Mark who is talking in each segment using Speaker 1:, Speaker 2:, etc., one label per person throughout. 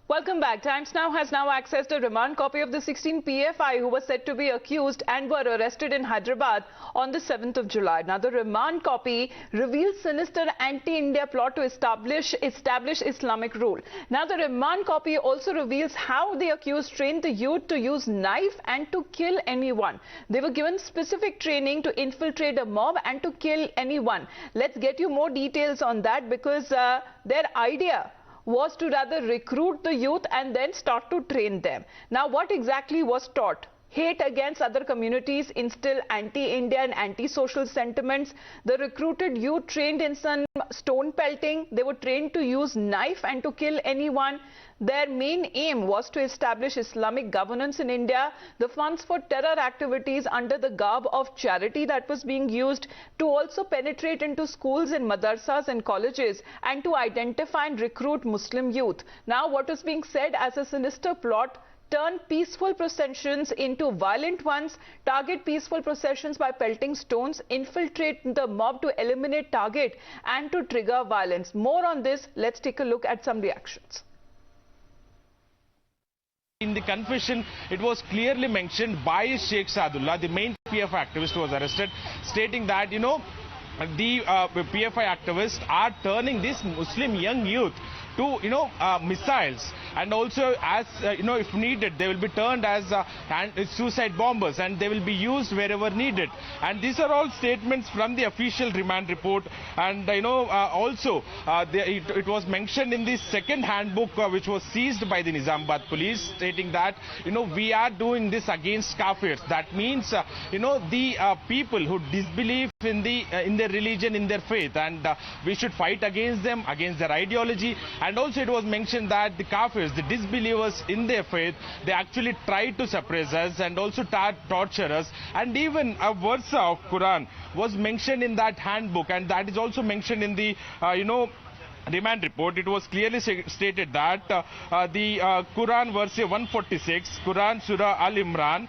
Speaker 1: Welcome back. Times Now has now accessed a remand copy of the 16 PFI who were said to be accused and were arrested in Hyderabad on the 7th of July. Now, the remand copy reveals sinister anti-India plot to establish Islamic rule. Now, the remand copy also reveals how the accused trained the youth to use knife and to kill anyone. They were given specific training to infiltrate a mob and to kill anyone. Let's get you more details on that because their idea was to rather recruit the youth and then start to train them. Now, what exactly was taught? Hate against other communities, instill anti-India and anti-social sentiments. The recruited youth trained in some stone pelting. They were trained to use knife and to kill anyone. Their main aim was to establish Islamic governance in India. The funds for terror activities under the garb of charity that was being used to also penetrate into schools and madrasas and colleges and to identify and recruit Muslim youth. Now, what is being said as a sinister plot: turn peaceful processions into violent ones, target peaceful processions by pelting stones, infiltrate the mob to eliminate target and to trigger violence. More on this, let's take a look at some reactions.
Speaker 2: In the confession, it was clearly mentioned by Sheikh Sadullah, the main PFI activist who was arrested, stating that, the PFI activists are turning this Muslim young youth to, missiles, and also as, if needed, they will be turned as suicide bombers and they will be used wherever needed. And these are all statements from the official remand report. And, also it was mentioned in the second handbook which was seized by the Hyderabad Police, stating that, we are doing this against kafirs. That means, the people who disbelieve in their religion, in their faith, and we should fight against them, against their ideology. And also it was mentioned that the kafirs, the disbelievers in their faith, they actually try to suppress us and also torture us. And even a verse of Quran was mentioned in that handbook, and that is also mentioned in the, remand report. It was clearly stated that the Quran verse 146, Quran Surah Al-Imran,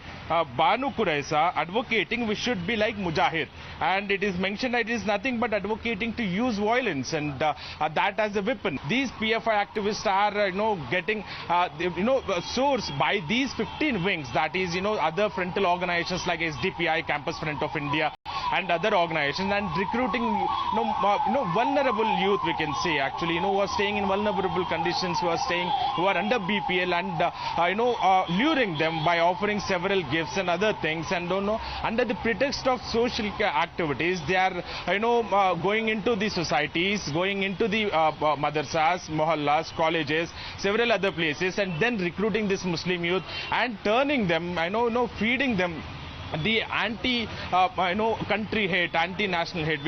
Speaker 2: Banu Quraisa, advocating we should be like Mujahid. And it is mentioned that it is nothing but advocating to use violence and that as a weapon. These PFI activists are, getting, sourced by these 15 wings, that is, other frontal organizations like SDPI, Campus Front of India, and other organizations, and recruiting, vulnerable youth, we can say, actually, who are staying in vulnerable conditions, who are under BPL, and, luring them by offering several gifts and other things, and, under the pretext of social activities, they are, going into the societies, going into the madrasas, mohallas, colleges, several other places, and then recruiting this Muslim youth and turning them, feeding them the anti-country hate, anti-national hate.